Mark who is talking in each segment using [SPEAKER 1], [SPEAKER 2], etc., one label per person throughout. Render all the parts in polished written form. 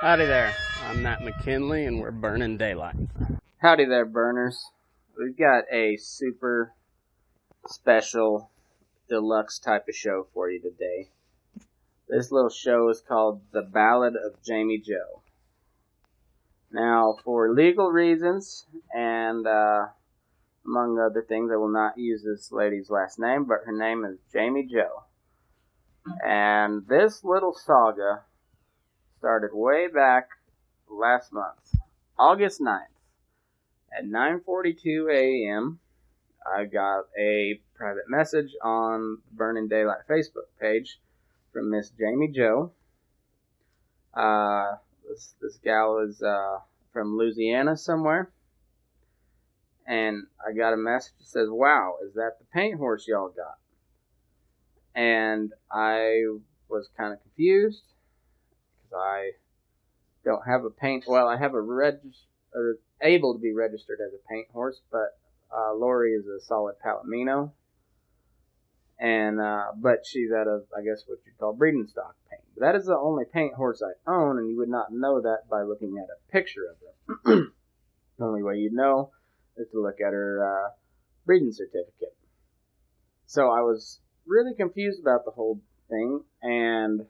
[SPEAKER 1] Howdy there, I'm Matt McKinley and we're burning daylight.
[SPEAKER 2] Howdy there, burners. We've got a super special deluxe type of show for you today. This little show is called The Ballad of Jamie Jo. Now, for legal reasons and among other things, I will not use this lady's last name, but her name is Jamie Jo. And this little saga started way back last month, August 9th. At 9:42 a.m., I got a private message on the Burning Daylight Facebook page from Miss Jamie Jo. This gal is from Louisiana somewhere. And I got a message that says, "Wow, is that the paint horse y'all got?" And I was kind of confused because I don't have a paint. Well, I have able to be registered as a paint horse, but Lori is a solid Palomino, and but she's out of, I guess, what you call breeding stock paint. But that is the only paint horse I own, and you would not know that by looking at a picture of it. The only way you'd know is to look at her breeding certificate. So I was really confused about the whole thing, and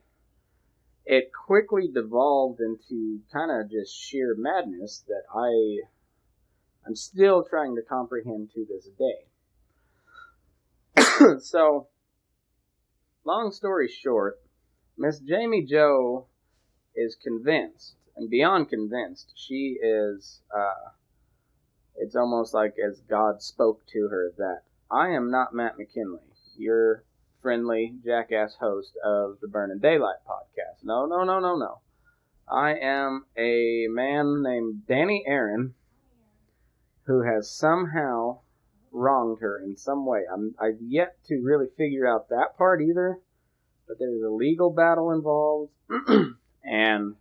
[SPEAKER 2] it quickly devolved into kind of just sheer madness that I'm still trying to comprehend to this day. So, long story short, Miss Jamie Jo is convinced, and beyond convinced, she is, it's almost like as God spoke to her that I am not Matt McKinley, your friendly jackass host of the Burning Daylight podcast. No. I am a man named Danny Aaron who has somehow wronged her in some way. I've yet to really figure out that part either, but there's a legal battle involved, and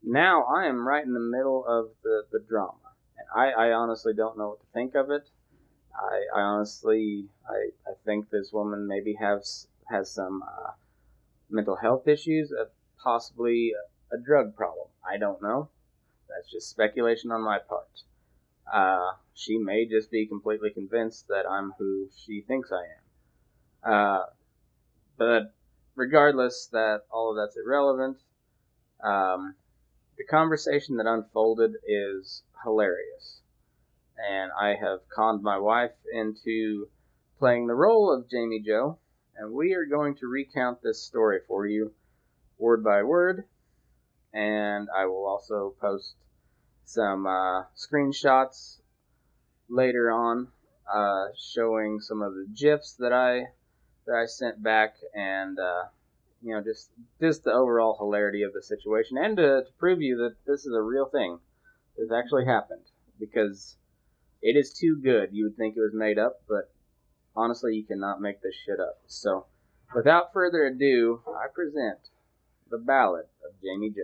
[SPEAKER 2] now I am right in the middle of the drama. And I honestly don't know what to think of it. I honestly think this woman maybe has some mental health issues, possibly a drug problem. I don't know. That's just speculation on my part. She may just be completely convinced that I'm who she thinks I am. But regardless, that all of that's irrelevant. The conversation that unfolded is hilarious. And I have conned my wife into playing the role of Jamie Jo, and we are going to recount this story for you word by word, and I will also post some screenshots later on showing some of the GIFs that I sent back, and just the overall hilarity of the situation, and to prove you that this is a real thing. This actually happened, because it is too good. You would think it was made up, but honestly, you cannot make this shit up. So, without further ado, I present the Ballad of Jamie Jo.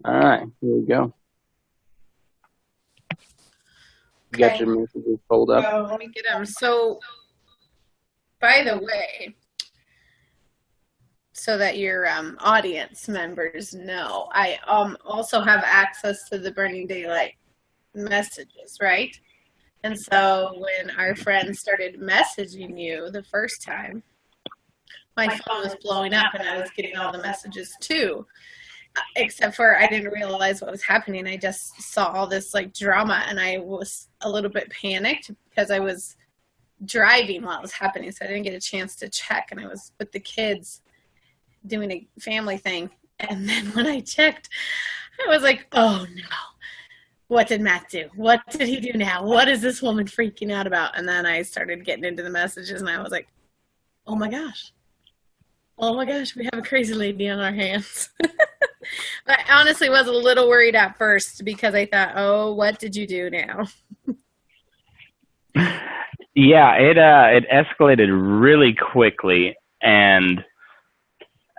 [SPEAKER 2] Alright, here we go. You got your messages pulled up?
[SPEAKER 3] Oh, let me get them. So, by the way, so that your audience members know, I also have access to the Burning Daylight messages, right? And so when our friends started messaging you the first time, my phone was blowing up and I was getting all the messages too. Except for I didn't realize what was happening. I just saw all this like drama, and I was a little bit panicked because I was driving while it was happening, so I didn't get a chance to check, and I was with the kids doing a family thing. And then when I checked, I was like, oh no, what did Matt do? What did he do now? What is this woman freaking out about? And then I started getting into the messages, and I was like, oh my gosh, we have a crazy lady on our hands. I honestly was a little worried at first because I thought, oh, what did you do now?
[SPEAKER 4] Yeah, it escalated really quickly, and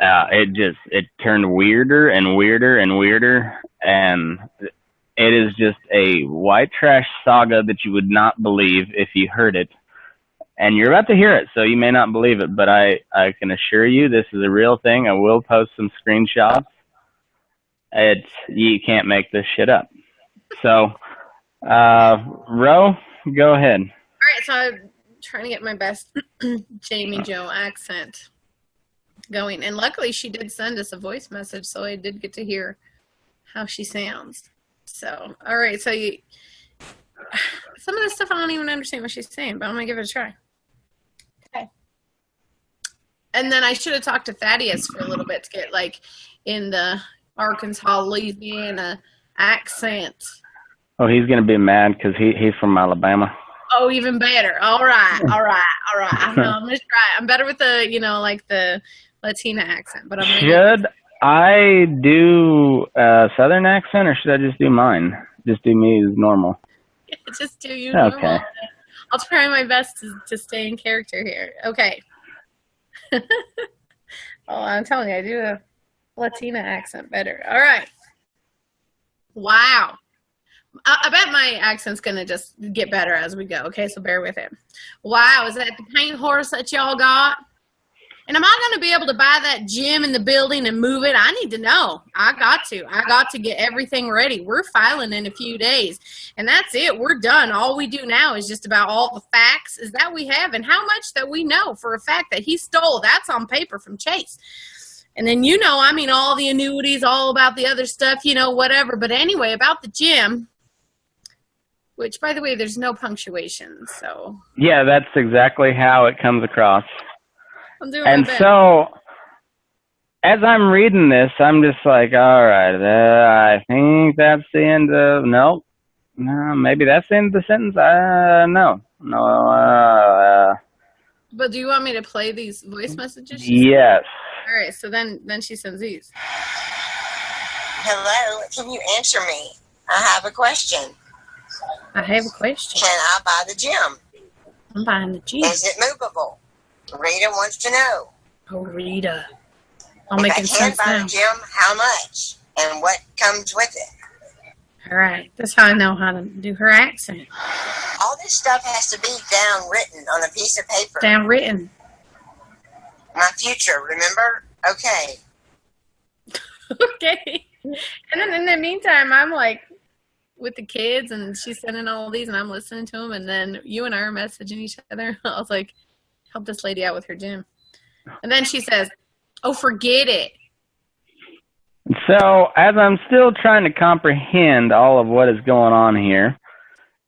[SPEAKER 4] it turned weirder and weirder and weirder, and it is just a white trash saga that you would not believe if you heard it. And you're about to hear it, so you may not believe it, but I can assure you this is a real thing. I will post some screenshots. You can't make this shit up. So, Ro, go ahead.
[SPEAKER 3] All right, so I'm trying to get my best Jamie Jo accent going. And luckily she did send us a voice message, so I did get to hear how she sounds. So, all right, so some of this stuff I don't even understand what she's saying, but I'm going to give it a try. Okay. And then I should have talked to Thaddeus for a little bit to get, like, in the Arkansas, Louisiana accent.
[SPEAKER 4] Oh, he's going to be mad because he's from Alabama.
[SPEAKER 3] Oh, even better. All right. I know, I'm going to try. I'm better with the, like the Latina accent. But should
[SPEAKER 4] I do a Southern accent or should I just do mine? Just do me as normal.
[SPEAKER 3] Just do you
[SPEAKER 4] normal.
[SPEAKER 3] Okay. I'll try my best to stay in character here. Okay. Oh, I'm telling you, I do a Latina accent better. All right. Wow. I bet my accent's going to just get better as we go. Okay, so bear with it. Wow, is that the paint horse that y'all got? And am I going to be able to buy that gym in the building and move it? I need to know. I got to get everything ready. We're filing in a few days. And that's it. We're done. All we do now is just about all the facts is that we have and how much that we know for a fact that he stole. That's on paper from Chase. And then, all the annuities, all about the other stuff, whatever. But anyway, about the gym, which, by the way, there's no punctuation. So
[SPEAKER 4] yeah, that's exactly how it comes across.
[SPEAKER 3] I'm doing
[SPEAKER 4] and so, as I'm reading this, I'm just like, all right, I think that's the end of, no, maybe that's the end of the sentence. No.
[SPEAKER 3] But do you want me to play these voice messages?
[SPEAKER 4] Yes.
[SPEAKER 3] All right, so then she sends these.
[SPEAKER 5] Hello, can you answer me? I have a question.
[SPEAKER 3] I have a question.
[SPEAKER 5] Can I buy the gym?
[SPEAKER 3] I'm buying the gym.
[SPEAKER 5] Is it movable? Rita wants to know.
[SPEAKER 3] Oh, Rita.
[SPEAKER 5] If I can buy the gym, how much? And what comes with it?
[SPEAKER 3] All right, that's how I know how to do her accent.
[SPEAKER 5] All this stuff has to be downwritten on a piece of paper.
[SPEAKER 3] Downwritten.
[SPEAKER 5] My future, remember? Okay.
[SPEAKER 3] Okay. And then in the meantime, I'm like with the kids and she's sending all these and I'm listening to them. And then you and I are messaging each other. I was like, help this lady out with her gym. And then she says, oh, forget it.
[SPEAKER 4] So as I'm still trying to comprehend all of what is going on here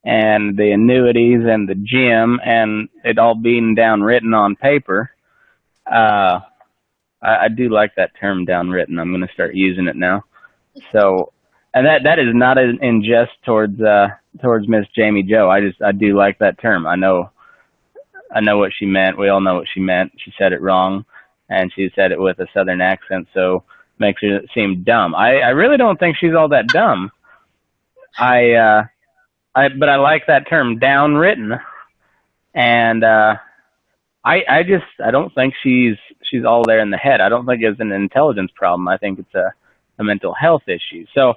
[SPEAKER 4] and the annuities and the gym and it all being downwritten on paper, I do like that term downwritten. I'm going to start using it now. So, and that is not in jest towards Miss Jamie Jo. I do like that term. I know what she meant. We all know what she meant. She said it wrong, and she said it with a Southern accent, so makes her seem dumb. I really don't think she's all that dumb. But I like that term, downwritten, and I don't think she's all there in the head. I don't think it's an intelligence problem. I think it's a mental health issue. So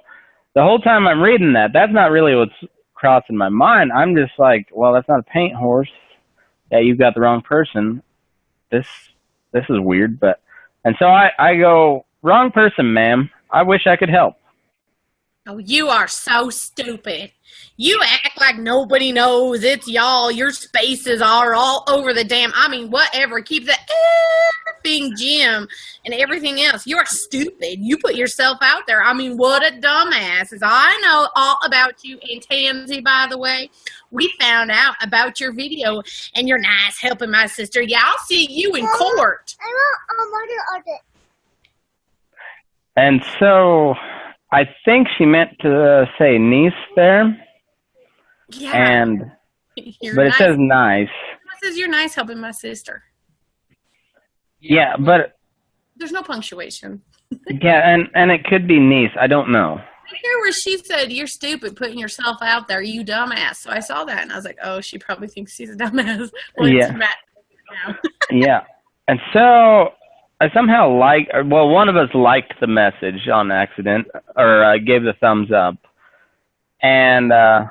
[SPEAKER 4] the whole time I'm reading that, that's not really what's crossing my mind. I'm just like, well, that's not a paint horse. Yeah, you've got the wrong person. This is weird, and so I go, wrong person, ma'am. I wish I could help.
[SPEAKER 3] Oh, you are so stupid. You act like nobody knows it's y'all. Your spaces are all over the damn, whatever. Keep the effing gym and everything else. You're stupid. You put yourself out there. What a dumbass. I know all about you. And Tansy, by the way, we found out about your video and you're nice helping my sister. Yeah, I'll see you in court.
[SPEAKER 4] And so I think she meant to say niece there.
[SPEAKER 3] Yeah.
[SPEAKER 4] But it says nice.
[SPEAKER 3] It says you're nice helping my sister.
[SPEAKER 4] Yeah, but
[SPEAKER 3] there's no punctuation.
[SPEAKER 4] Yeah, and it could be niece. I don't know.
[SPEAKER 3] I hear where she said, you're stupid putting yourself out there, you dumbass. So I saw that and I was like, oh, she probably thinks she's a dumbass. Well,
[SPEAKER 4] yeah. Yeah. And so I somehow one of us liked the message on accident or gave the thumbs up. And I'm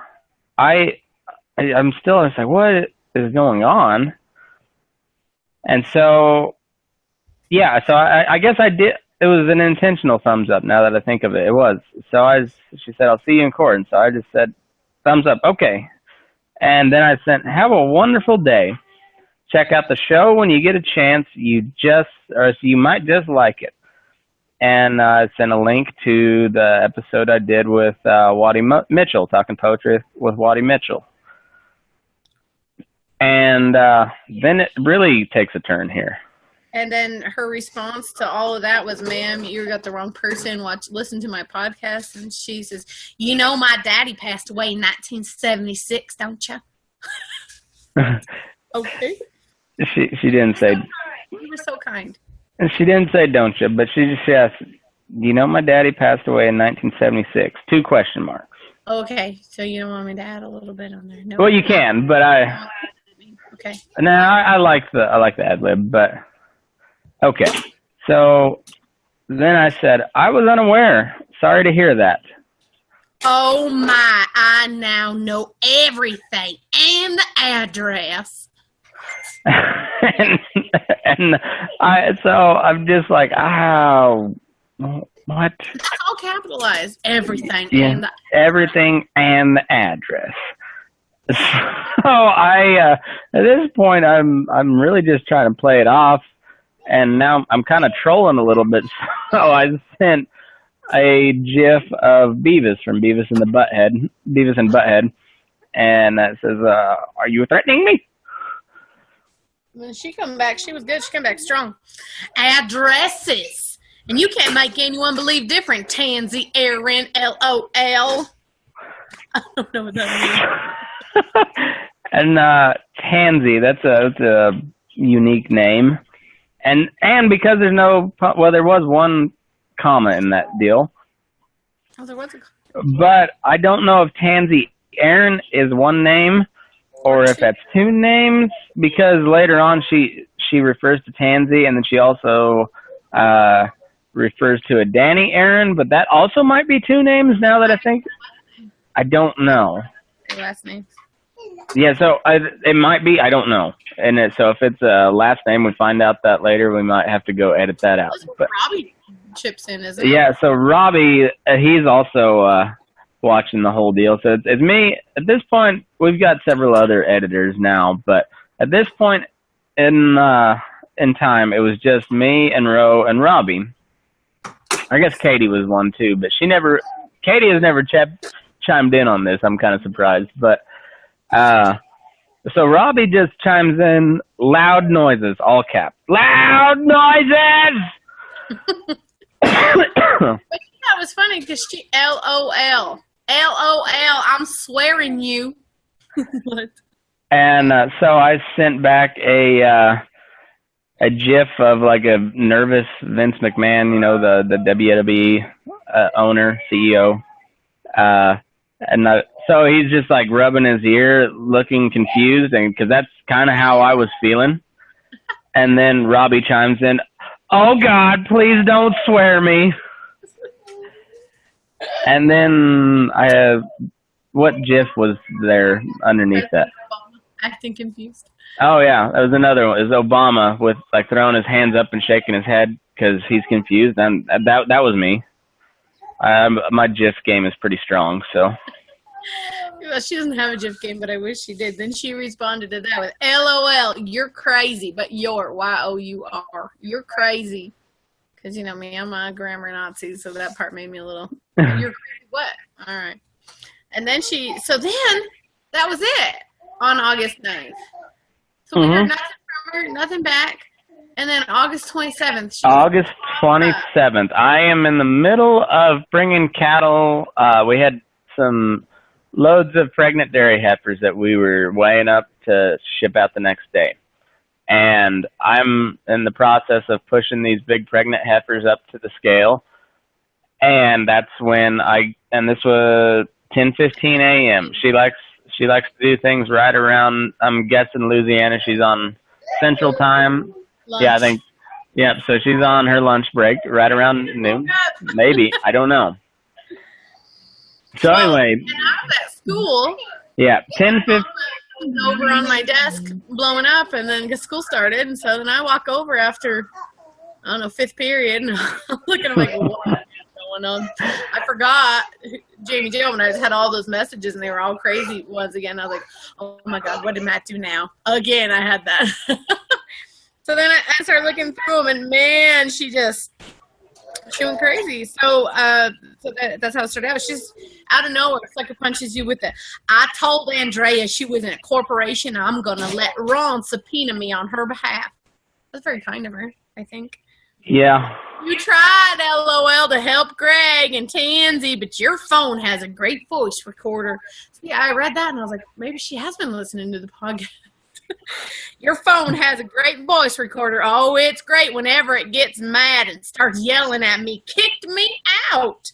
[SPEAKER 4] still just like, what is going on? And so, yeah, so I guess I did. It was an intentional thumbs up. Now that I think of it, it was. So she said, "I'll see you in court," and so I just said, "Thumbs up, okay." And then I sent, "Have a wonderful day. Check out the show when you get a chance. You might just like it." And I sent a link to the episode I did with Waddy Mitchell, talking poetry with Waddy Mitchell. And then it really takes a turn here.
[SPEAKER 3] And then her response to all of that was, "Ma'am, you got the wrong person. Listen to my podcast." And she says, "You know my daddy passed away in 1976, don't you?" Okay.
[SPEAKER 4] She didn't say.
[SPEAKER 3] You were so kind.
[SPEAKER 4] She didn't say "don't you," but she just asked, "You know my daddy passed away in 1976? 2 question marks.
[SPEAKER 3] Okay, so you don't want me to add a little bit on there? No.
[SPEAKER 4] Well, you can, but
[SPEAKER 3] Okay.
[SPEAKER 4] No, I like the ad lib, but okay. So then I said, "I was unaware. Sorry to hear that."
[SPEAKER 3] Oh my! I now know everything and the address.
[SPEAKER 4] and I'm just like, oh, what?
[SPEAKER 3] That's all capitalized. Everything.
[SPEAKER 4] Yeah,
[SPEAKER 3] and
[SPEAKER 4] everything and the address. So at this point, I'm really just trying to play it off, and now I'm kind of trolling a little bit. So I sent a GIF of Beavis from Beavis and Butthead, and it says, "Are you threatening me?"
[SPEAKER 3] When she come back, she was good. She come back strong. Addresses. And you can't make anyone believe different. Tansy, Aaron, LOL. I don't know what that means.
[SPEAKER 4] And Tansy, that's a unique name. And because there's there was one comma in that deal.
[SPEAKER 3] Oh, there was a
[SPEAKER 4] But I don't know if Tansy Aaron is one name or if that's 2 names, because later on she refers to Tansy, and then she also refers to a Danny Aaron, but that also might be 2 names now that I think. I don't know.
[SPEAKER 3] Last name.
[SPEAKER 4] Yeah, so it might be. I don't know. And so if it's a last name, we find out that later. We might have to go edit that out. But
[SPEAKER 3] Robbie chips in, isn't it?
[SPEAKER 4] Yeah, so Robbie, he's also watching the whole deal. So it's me. At this point, we've got several other editors now, but at this point in time, it was just me and Ro and Robbie. I guess Katie was one too, but Katie has never chimed in on this. I'm kind of surprised, but so Robbie just chimes in, "Loud noises," all caps. "Loud noises!"
[SPEAKER 3] That was funny because she LOL. LOL, I'm swearing you. What?
[SPEAKER 4] And so I sent back a GIF of like a nervous Vince McMahon, the WWE owner, CEO. So he's just like rubbing his ear, looking confused, and because that's kind of how I was feeling. And then Robbie chimes in, "Oh God, please don't swear me." And then what GIF was there underneath that?
[SPEAKER 3] Acting confused.
[SPEAKER 4] Oh yeah, that was another one. It was Obama with like throwing his hands up and shaking his head because he's confused, and that was me. My GIF game is pretty strong, so.
[SPEAKER 3] Well, she doesn't have a GIF game, but I wish she did. Then she responded to that with, "LOL, you're crazy, but you're YOUR. You're crazy." Because, me, I'm a grammar Nazi, so that part made me a little, "You're crazy what?" All right. And then that was it on August 9th. So we heard nothing from her, nothing back. And then August 27th.
[SPEAKER 4] August 27th. I am in the middle of bringing cattle. We had some loads of pregnant dairy heifers that we were weighing up to ship out the next day. And I'm in the process of pushing these big pregnant heifers up to the scale. And that's when and this was 10:15 a.m. She likes to do things right around, I'm guessing Louisiana. She's on Central Time.
[SPEAKER 3] Lunch.
[SPEAKER 4] Yeah, I think. Yeah, so she's on her lunch break right around noon. Maybe. I don't know. So anyway,
[SPEAKER 3] And I was at school.
[SPEAKER 4] yeah, 10:15.
[SPEAKER 3] Over on my desk, blowing up, and then school started. And so then I walk over after, I don't know, fifth period, and I'm looking at like, what is going on? I forgot Jamie Jo, and I just had all those messages, and they were all crazy ones again. I was like, oh my God, what did Matt do now? Again, I had that. So then I started looking through them, and man, she went crazy. So that's how it started out. She's out of nowhere, sucker punches you with the, I told Andrea she was in a corporation. I'm going to let Ron subpoena me on her behalf. That's very kind of her, I think.
[SPEAKER 4] Yeah.
[SPEAKER 3] You tried, LOL, to help Greg and Tansy, but your phone has a great voice recorder. So yeah, I read that, and I was like, maybe she has been listening to the podcast. Your phone has a great voice recorder. Oh, it's great whenever it gets mad and starts yelling at me. Kicked me out.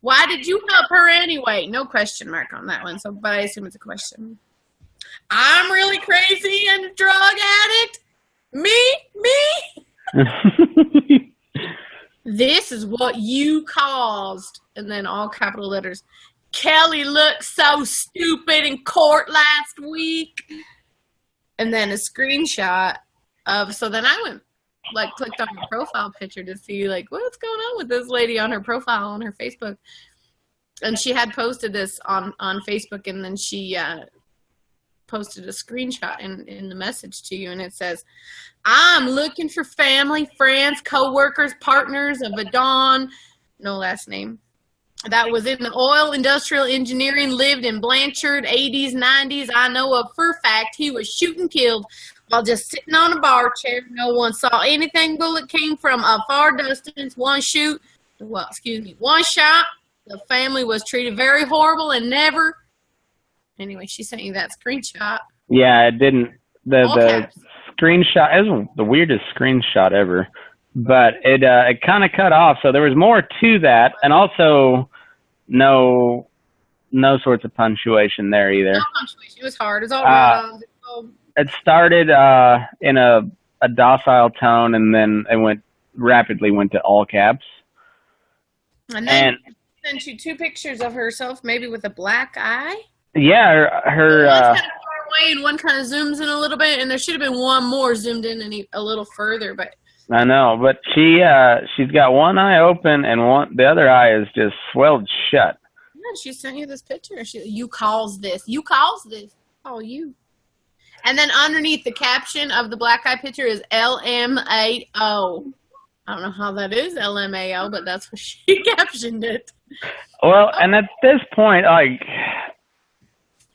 [SPEAKER 3] Why did you help her anyway? No question mark on that one, but I assume it's a question. I'm really crazy and a drug addict. Me? This is what you caused. And then all capital letters. Kelly looked so stupid in court last week. And then a screenshot of, so then I went, like, clicked on her profile picture to see, like, what's going on with this lady on her profile on her Facebook. And she had posted this on Facebook, and then she posted a screenshot in the message to you, and it says, I'm looking for family, friends, co-workers, partners of a Don, no last name, that was in the oil, industrial engineering, lived in Blanchard, 80s, 90s. I know of for a fact he was shot and killed while just sitting on a bar chair. No one saw anything. Bullet came from a far distance. One shot. The family was treated very horrible and never. Anyway, she sent you that screenshot.
[SPEAKER 4] Yeah, it didn't. The screenshot is the weirdest screenshot ever. But it kind of cut off, so there was more to that, and also no sorts of punctuation there either.
[SPEAKER 3] No punctuation. It was hard. It was all wrong.
[SPEAKER 4] It started in a docile tone, and then it rapidly went to all caps.
[SPEAKER 3] And then sent you two pictures of herself, maybe with a black eye.
[SPEAKER 4] Yeah, her.
[SPEAKER 3] One's kind of far away, and one kind of zooms in a little bit, and there should have been one more zoomed in a little further, but.
[SPEAKER 4] I know, but she's got one eye open and the other eye is just swelled shut.
[SPEAKER 3] Yeah, she sent you this picture. You calls this. Oh, you. And then underneath the caption of the black eye picture is LMAO. I don't know how that is LMAO, but that's what she captioned it.
[SPEAKER 4] Well, and at this point,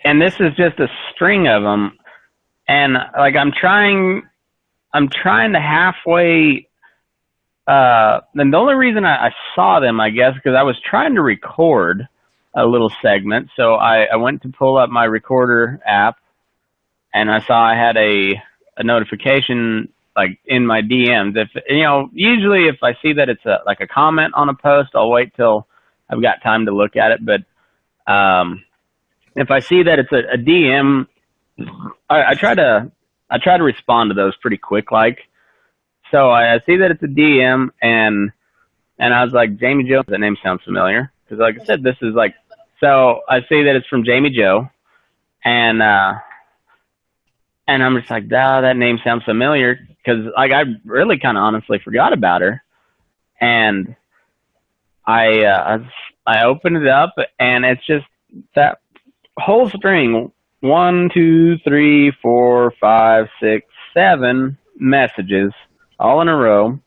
[SPEAKER 4] and this is just a string of them, and I'm trying to halfway, and the only reason I saw them, I guess, because I was trying to record a little segment, so I went to pull up my recorder app, and I saw I had a notification, like, in my DMs. Usually if I see that it's a comment on a post, I'll wait till I've got time to look at it, but if I see that it's a DM, I try to respond to those pretty quick, so I see that it's a DM, and I was like, Jamie Jo, that name sounds familiar, because like I said, this is so I see that it's from Jamie Jo, and I'm just like, that name sounds familiar, because I really kind of honestly forgot about her, and I opened it up, and it's just that whole string. 1, 2, 3, 4, 5, 6, 7 messages all in a row.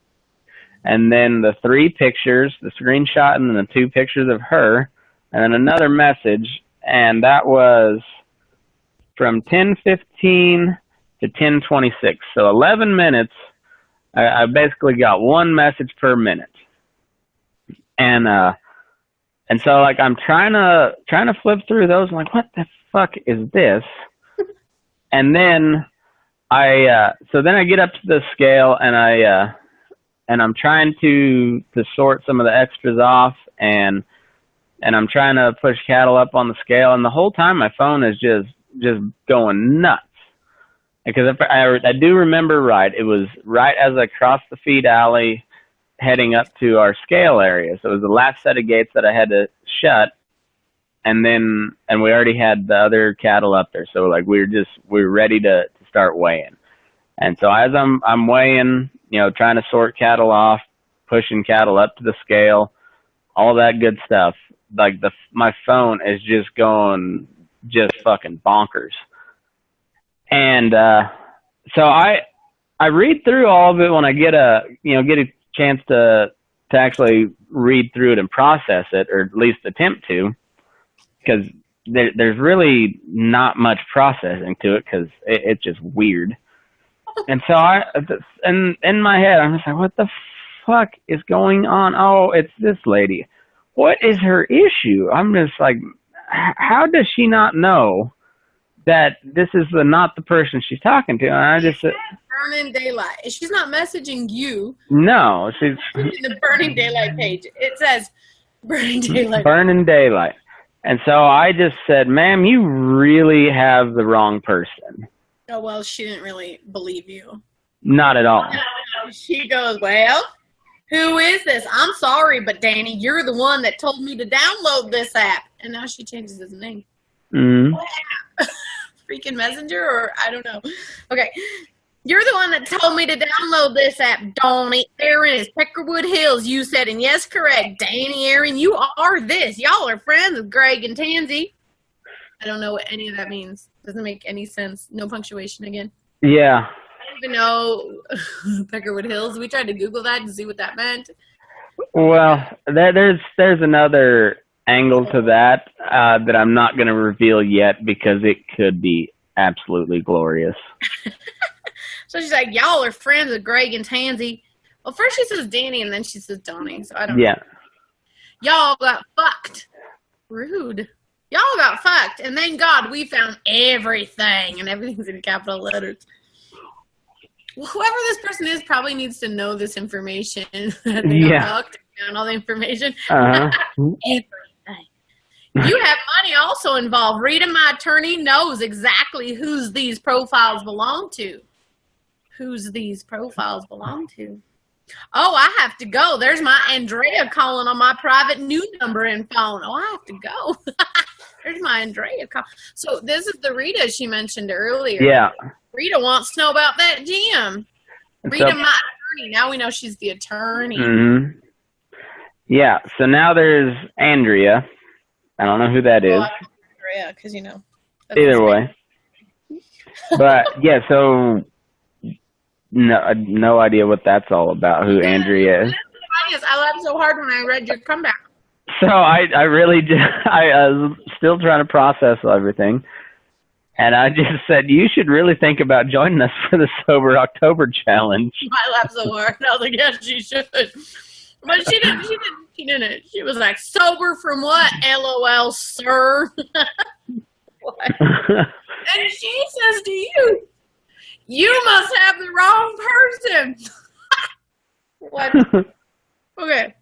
[SPEAKER 4] And then the 3 pictures, the screenshot, and then the 2 pictures of her, and then another message. And that was from 10:15 to 10:26. So 11 minutes. I basically got 1 message per minute. And so I'm trying to flip through those. I'm like, what the fuck is this? And then so then I get up to the scale, and I'm trying to sort some of the extras off, and I'm trying to push cattle up on the scale, and the whole time my phone is just going nuts. Because if I do remember right, it was right as I crossed the feed alley heading up to our scale area. So it was the last set of gates that I had to shut. and we already had the other cattle up there, so like we were ready to start weighing. And so as I'm weighing, trying to sort cattle off, pushing cattle up to the scale, all that good stuff. Like my phone is just going fucking bonkers. And so I read through all of it when I get a chance to actually read through it and process it, or at least attempt to, because there's really not much processing to it, because it's just weird. And so in my head, I'm just like, what the fuck is going on? Oh, it's this lady. What is her issue? I'm just like, how does she not know that this is not the person she's talking to? And I just said,
[SPEAKER 3] Burning Daylight. She's not messaging you.
[SPEAKER 4] No, she's
[SPEAKER 3] in the Burning Daylight page. It says Burning Daylight.
[SPEAKER 4] Burning Daylight. And so I just said, ma'am, you really have the wrong person.
[SPEAKER 3] Oh, well, she didn't really believe you.
[SPEAKER 4] Not at all.
[SPEAKER 3] She goes, well, who is this? I'm sorry, but Danny, you're the one that told me to download this app. And now she changes his name.
[SPEAKER 4] Mm-hmm.
[SPEAKER 3] Freaking Messenger, or I don't know. Okay. You're the one that told me to download this app, Donnie. Aaron is Peckerwood Hills, you said. And yes, correct. Danny, Aaron, you are this. Y'all are friends with Greg and Tansy. I don't know what any of that means. Doesn't make any sense. No punctuation again.
[SPEAKER 4] Yeah.
[SPEAKER 3] I don't even know Peckerwood Hills. We tried to Google that to see what that meant.
[SPEAKER 4] Well, there's another angle to that that I'm not going to reveal yet, because it could be absolutely glorious.
[SPEAKER 3] So she's like, y'all are friends with Greg and Tansy. Well, first she says Danny, and then she says Donnie. So I don't know. Y'all got fucked. Rude. Y'all got fucked. And thank God we found everything. And everything's in capital letters. Well, whoever this person is probably needs to know this information. That they got fucked and found all the information.
[SPEAKER 4] Uh-huh.
[SPEAKER 3] Everything. You have money also involved. Rita, my attorney, knows exactly whose these profiles belong to. Whose these profiles belong to. Oh, I have to go. There's my Andrea calling on my private new number and phone. Oh, I have to go. There's my Andrea call. So this is the Rita she mentioned earlier.
[SPEAKER 4] Yeah.
[SPEAKER 3] Rita wants to know about that gym. Rita, my attorney. Now we know she's the attorney.
[SPEAKER 4] Mm-hmm. Yeah. So now there's Andrea. I don't know who that is.
[SPEAKER 3] Andrea, because
[SPEAKER 4] Either way. But yeah, so no idea what that's all about. Who Andrea is.
[SPEAKER 3] I laughed so hard when I read your comeback.
[SPEAKER 4] So I really just, I was still trying to process everything. And I just said, you should really think about joining us for the Sober October Challenge.
[SPEAKER 3] I laughed so hard. I was like, yes, she should. But she didn't. She was like, sober from what? LOL, sir. What? And she says to you, you must have the wrong person. What? Okay.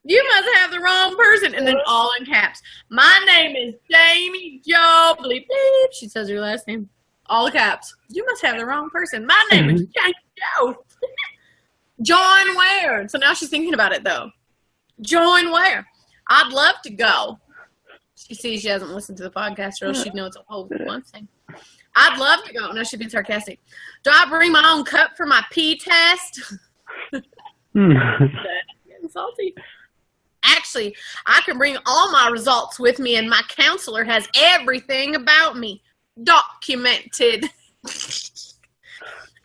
[SPEAKER 3] You must have the wrong person. And then all in caps. My name is Jamie Jo. Bleep, bleep. She says her last name. All caps. You must have the wrong person. My name is Jamie Jo. Join where? So now she's thinking about it, though. Join where? I'd love to go. She sees she hasn't listened to the podcast, or else she'd know it's a whole one thing. I'd love to go. No, she'd be sarcastic. Do I bring my own cup for my pee test? Getting salty. Actually, I can bring all my results with me, and my counselor has everything about me documented.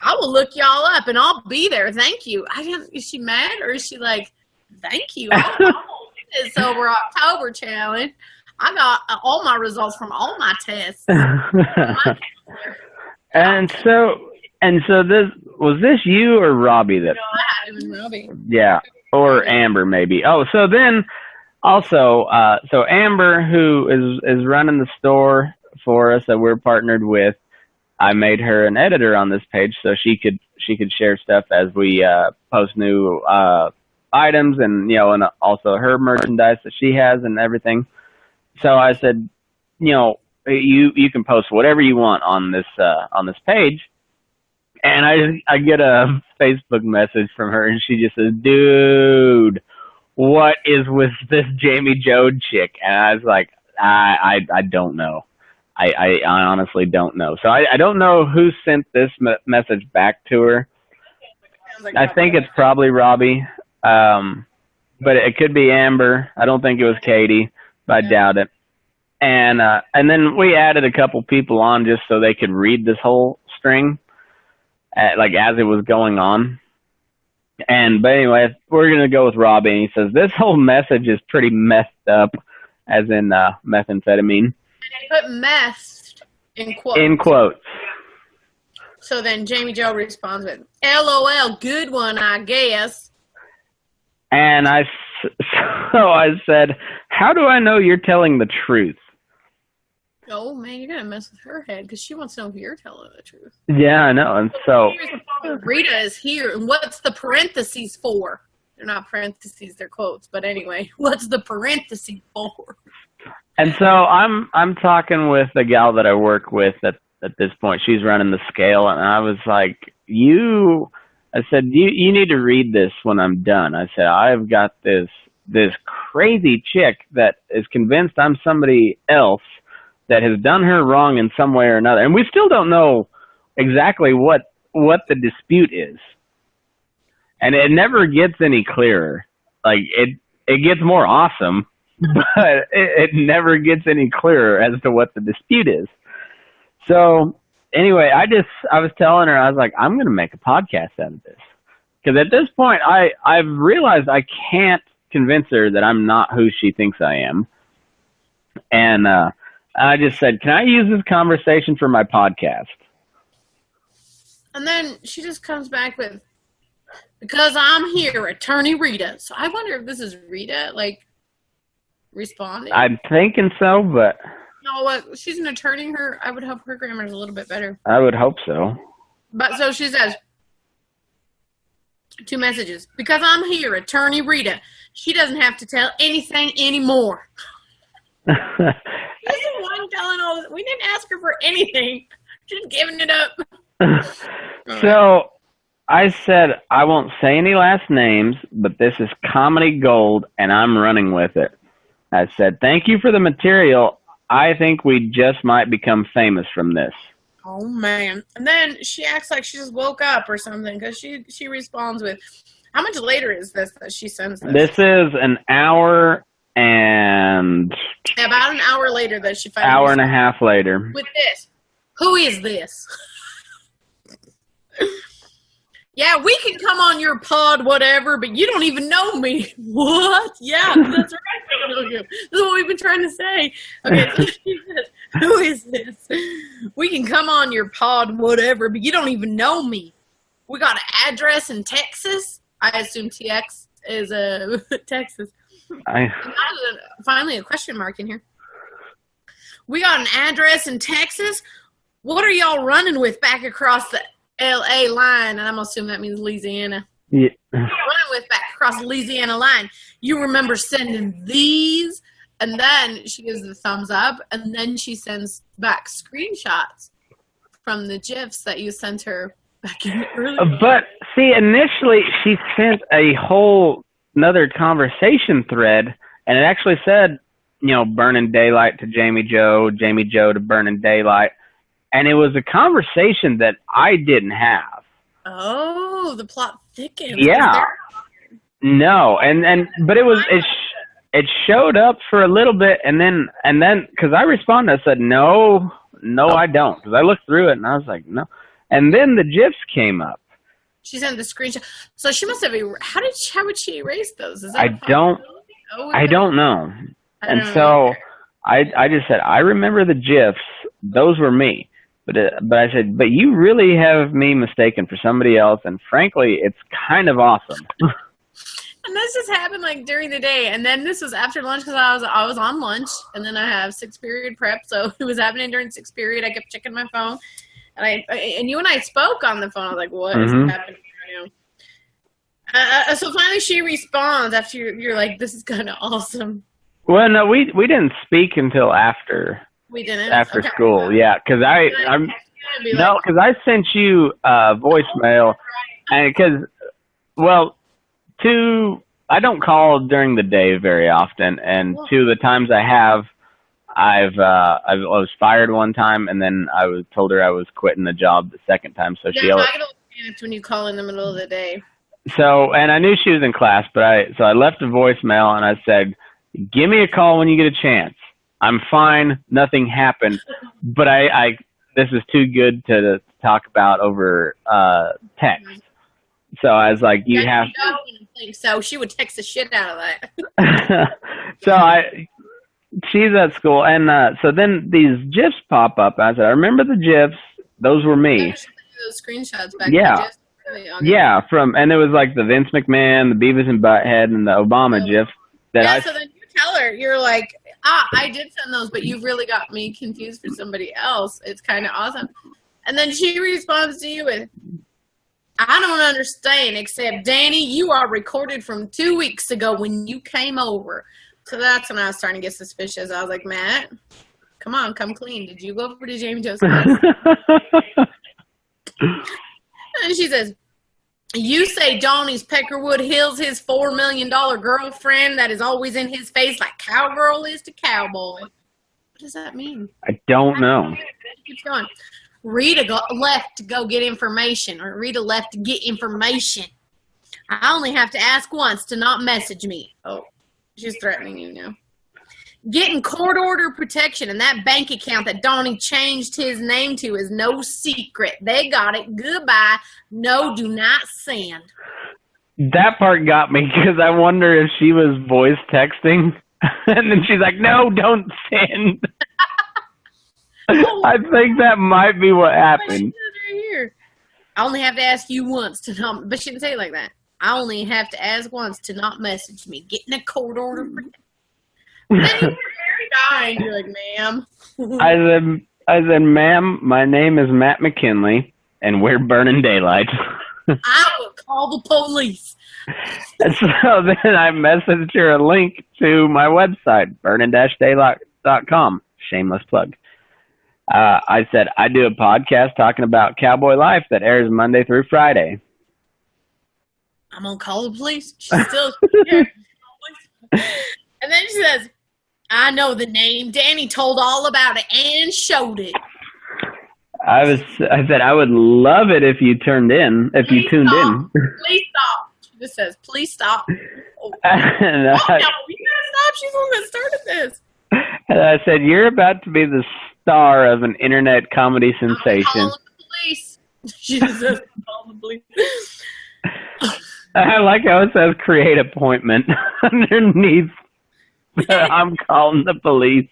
[SPEAKER 3] I will look y'all up, and I'll be there. Thank you. Is she mad, or is she like, thank you? I'll do this Sober October Challenge. I got all my results from all my tests. And
[SPEAKER 4] so this you or Robbie that?
[SPEAKER 3] No, I had him and Robbie.
[SPEAKER 4] Yeah, or Amber maybe. Oh, so then also, so Amber, who is running the store for us that we're partnered with, I made her an editor on this page so she could share stuff as we post new items, and and also her merchandise that she has and everything. So I said, you can post whatever you want on this page. And I get a Facebook message from her, and she just says, dude, what is with this Jamie Jo chick? And I was like, I don't know. I honestly don't know. So I don't know who sent this message back to her. I think it's probably Robbie, but it could be Amber. I don't think it was Katie, but I doubt it. And then we added a couple people on just so they could read this whole string, like as it was going on. But anyway, we're gonna go with Robbie. And he says this whole message is pretty messed up, as in methamphetamine.
[SPEAKER 3] Put meth in quotes.
[SPEAKER 4] In quotes.
[SPEAKER 3] So then Jamie Jo responds with, LOL, good one, I guess.
[SPEAKER 4] And so I said, how do I know you're telling the truth?
[SPEAKER 3] Oh, man, you're going to mess with her head because she wants to know if you're telling the truth.
[SPEAKER 4] Yeah, I know. And so
[SPEAKER 3] Rita is here. And what's the parentheses for? They're not parentheses, they're quotes. But anyway, what's the parentheses for?
[SPEAKER 4] And so I'm talking with the gal that I work with at this point. She's running the scale, and I was like, you need to read this when I'm done. I said, I've got this crazy chick that is convinced I'm somebody else that has done her wrong in some way or another. And we still don't know exactly what the dispute is. And it never gets any clearer. Like, it gets more awesome, but it never gets any clearer as to what the dispute is. So anyway, I was telling her, I was like, I'm going to make a podcast out of this. Because at this point, I've realized I can't convince her that I'm not who she thinks I am. And I just said, can I use this conversation for my podcast?
[SPEAKER 3] And then she just comes back with, because I'm here, Attorney Rita. So I wonder if this is Rita, like, responding.
[SPEAKER 4] I'm thinking so, but...
[SPEAKER 3] No, what? She's an attorney. I would hope her grammar is a little bit better.
[SPEAKER 4] I would hope so.
[SPEAKER 3] But so she says, 2 messages. Because I'm here, Attorney Rita. She doesn't have to tell anything anymore. She's the one telling all this. We didn't ask her for anything. She's giving it up.
[SPEAKER 4] So I said, I won't say any last names, but this is comedy gold, and I'm running with it. I said, thank you for the material. I think we just might become famous from this.
[SPEAKER 3] Oh, man. And then she acts like she just woke up or something because she responds with, how much later is this that she sends this?
[SPEAKER 4] This is an hour and...
[SPEAKER 3] About an hour later that she finally...
[SPEAKER 4] Hour and a half later.
[SPEAKER 3] With this. Who is this? Yeah, we can come on your pod, whatever, but you don't even know me. What? Yeah, that's right. This is what we've been trying to say. Okay, so she says, who is this? We can come on your pod, whatever, but you don't even know me. We got an address in Texas. I assume TX is Texas. Finally, a question mark in here. We got an address in Texas. What are y'all running with back across the L.A. line? And I'm assuming that means Louisiana.
[SPEAKER 4] Yeah.
[SPEAKER 3] Running with back across the Louisiana line. You remember sending these? And then she gives the thumbs up, and then she sends back screenshots from the GIFs that you sent her back in earlier.
[SPEAKER 4] But see, initially she sent a whole another conversation thread, and it actually said, Burning Daylight to Jamie Jo, Jamie Jo to Burning Daylight. And it was a conversation that I didn't have.
[SPEAKER 3] Oh, the plot thickens.
[SPEAKER 4] Yeah. No, but it showed up for a little bit, and then because I responded, I said no, I don't, because I looked through it and I was like no, and then the GIFs came up. She
[SPEAKER 3] sent the screenshot, so she must have. How would she erase those? Is that
[SPEAKER 4] I don't know. So I just said I remember the GIFs; those were me. But I said, but you really have me mistaken for somebody else, and frankly, it's kind of awesome.
[SPEAKER 3] And this just happened like during the day, and then this was after lunch because I was on lunch, and then I have 6th period prep, so it was happening during 6th period. I kept checking my phone, and you and I spoke on the phone. I was like, "What is happening right now?" So finally, she responds after you're like, "This is kind of awesome."
[SPEAKER 4] Well, no, we didn't speak until after.
[SPEAKER 3] We didn't
[SPEAKER 4] after school, yeah, because I sent you a voicemail, and I don't call during the day very often, and 2 of the times I have, I was fired one time, and then told her I was quitting the job the second time. So
[SPEAKER 3] Yeah, I get panicked when you call in the middle of the day.
[SPEAKER 4] So, and I knew she was in class, but I left a voicemail and I said, "Give me a call when you get a chance. I'm fine. Nothing happened, but this is too good to talk about over text." So I was like, "You have."
[SPEAKER 3] I don't think so. She would text the shit out of that.
[SPEAKER 4] So she's at school, and so then these GIFs pop up. I said, "I remember the GIFs. Those were me."
[SPEAKER 3] Those screenshots back.
[SPEAKER 4] Yeah. Yeah, and it was like the Vince McMahon, the Beavis and Butthead, and the Obama GIF.
[SPEAKER 3] So then you tell her, you're like, I did send those, but you really got me confused for somebody else. It's kind of awesome. And then she responds to you with, I don't understand, except, Danny, you are recorded from 2 weeks ago when you came over. So that's when I was starting to get suspicious. I was like, Matt, come on, come clean. Did you go over to Jamie Jo's house? And she says, you say Donnie's Peckerwood Hills his $4 million girlfriend that is always in his face like cowgirl is to cowboy. What does that mean?
[SPEAKER 4] I don't know.
[SPEAKER 3] She keeps going. Rita left to go get information, or Rita left to get information. I only have to ask once to not message me. Oh, she's threatening you now. Getting court order protection, and that bank account that Donnie changed his name to is no secret. They got it. Goodbye. No, do not send.
[SPEAKER 4] That part got me because I wonder if she was voice texting, and then she's like, "No, don't send." I think that might be what happened.
[SPEAKER 3] Right here. I only have to ask you once to not, but she didn't say it like that. I only have to ask once to not message me. Getting a court order protection. Then you're very kind. You're like, ma'am.
[SPEAKER 4] I said, ma'am, my name is Matt McKinley, and we're burning daylight.
[SPEAKER 3] I will call the police.
[SPEAKER 4] And so then I messaged her a link to my website, burning-daylight.com. Shameless plug. I said, I do a podcast talking about cowboy life that airs Monday through Friday.
[SPEAKER 3] I'm going to call the police. She's still here. And then she says, I know the name. Danny told all about it and showed it.
[SPEAKER 4] I said I would love it if you tuned in.
[SPEAKER 3] Please stop. Please stop. She just says, please stop. Oh, no, we gotta stop. She's the one that started this.
[SPEAKER 4] And I said, you're about to be the star of an internet comedy sensation.
[SPEAKER 3] I'm calling the police. She just says, call the police.
[SPEAKER 4] I like how it says create appointment underneath. I'm calling the police.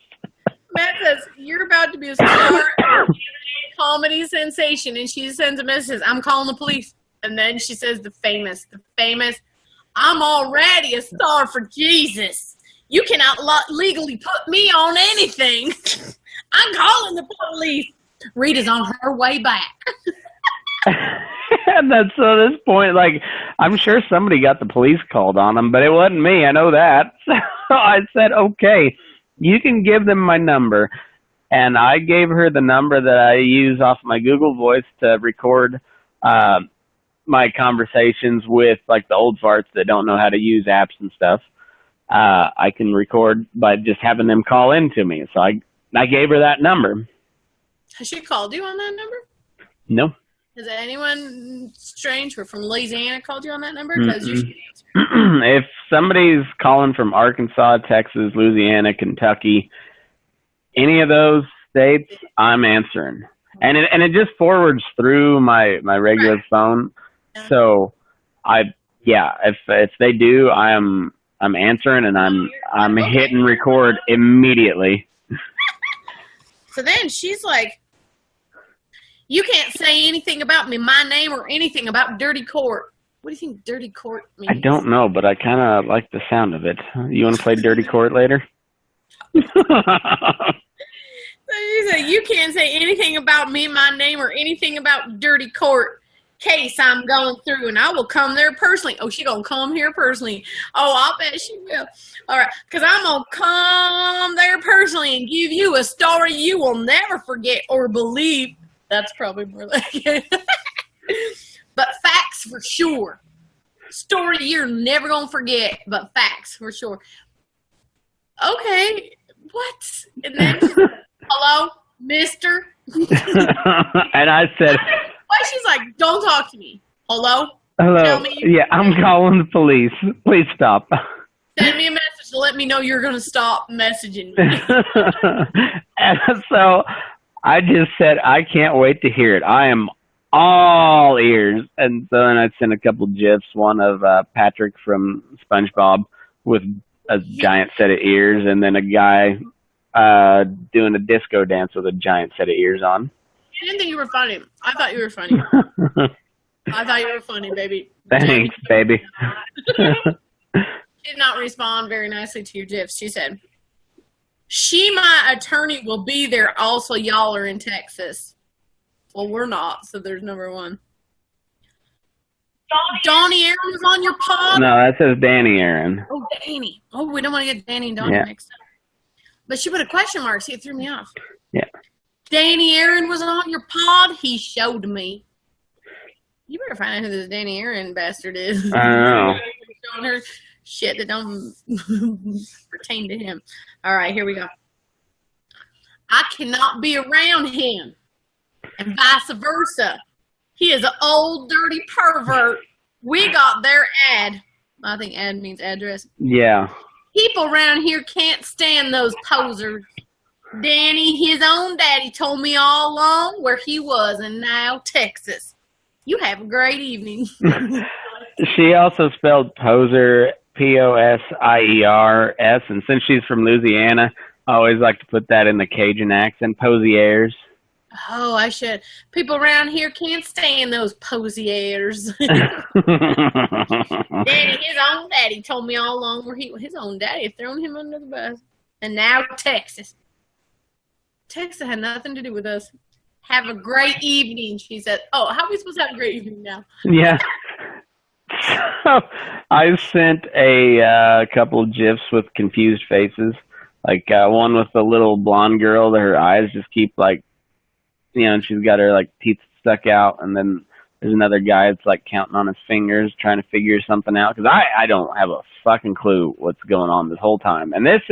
[SPEAKER 3] Matt says, you're about to be a star of a comedy sensation. And she sends a message, I'm calling the police. And then she says the famous, I'm already a star for Jesus. You cannot legally put me on anything. I'm calling the police. Rita's on her way back.
[SPEAKER 4] And that's so at this point, like, I'm sure somebody got the police called on them, but it wasn't me. I know that. So I said, okay, you can give them my number. And I gave her the number that I use off my Google Voice to record my conversations with, like, the old farts that don't know how to use apps and stuff. I can record by just having them call in to me. So I gave her that number.
[SPEAKER 3] Has she called you on that number?
[SPEAKER 4] No.
[SPEAKER 3] Has anyone strange or from Louisiana called you on that number? Because you should answer.
[SPEAKER 4] If somebody's calling from Arkansas, Texas, Louisiana, Kentucky, any of those states, I'm answering. And it just forwards through my regular phone. Yeah. So if they do, I'm answering and I'm hitting record immediately.
[SPEAKER 3] So then she's like, you can't say anything about me, my name, or anything about dirty court. What do you think dirty court means?
[SPEAKER 4] I don't know, but I kind of like the sound of it. You want to play dirty court later?
[SPEAKER 3] So she said, you can't say anything about me, my name, or anything about dirty court case I'm going through, and I will come there personally. Oh, she going to come here personally. Oh, I'll bet she will. All right, because I'm going to come there personally and give you a story you will never forget or believe. That's probably more like it. But facts for sure. Story you're never going to forget, but facts for sure. Okay, what? And then she's like, hello, mister?
[SPEAKER 4] And I said,
[SPEAKER 3] why? She's like, don't talk to me. Hello?
[SPEAKER 4] hello.
[SPEAKER 3] Tell me
[SPEAKER 4] Yeah, I'm calling the police. Please stop.
[SPEAKER 3] Send me a message to let me know you're going to stop messaging me.
[SPEAKER 4] And so I just said, I can't wait to hear it. I am all ears. And so then I sent a couple GIFs, one of Patrick from SpongeBob with a giant set of ears, and then a guy doing a disco dance with a giant set of ears on.
[SPEAKER 3] I didn't think you were funny. I thought you were funny. I thought you were funny, baby.
[SPEAKER 4] Thanks, baby.
[SPEAKER 3] She did not respond very nicely to your GIFs. She said, she, my attorney, will be there. Also, y'all are in Texas. Well, we're not, so there's number one. Donnie Aaron was on your pod?
[SPEAKER 4] No, that says Danny Aaron.
[SPEAKER 3] Oh, Danny. Oh, we don't want to get Danny and Donnie mixed up. But she put a question mark, see, it threw me off.
[SPEAKER 4] Yeah.
[SPEAKER 3] Danny Aaron was on your pod? He showed me. You better find out who this Danny Aaron bastard is.
[SPEAKER 4] I don't know.
[SPEAKER 3] Showing her shit that don't pertain to him. All right, here we go. I cannot be around him, and vice versa. He is an old, dirty pervert. We got their ad. I think ad means address.
[SPEAKER 4] Yeah.
[SPEAKER 3] People around here can't stand those posers. Danny, his own daddy, told me all along where he was, and now Texas. You have a great evening.
[SPEAKER 4] She also spelled poser, Posiers, and since she's from Louisiana, I always like to put that in the Cajun accent, Posiers.
[SPEAKER 3] Oh, I should. People around here can't stand those Posiers. Danny, his own daddy, told me all along where his own daddy had thrown him under the bus. And now Texas. Texas had nothing to do with us. Have a great evening, she said. Oh, how are we supposed to have a great evening now?
[SPEAKER 4] Yeah. So I sent a couple of GIFs with confused faces. Like one with the little blonde girl that her eyes just keep like, you know, and she's got her like teeth stuck out. And then there's another guy that's like counting on his fingers trying to figure something out. Because I don't have a fucking clue what's going on this whole time. And this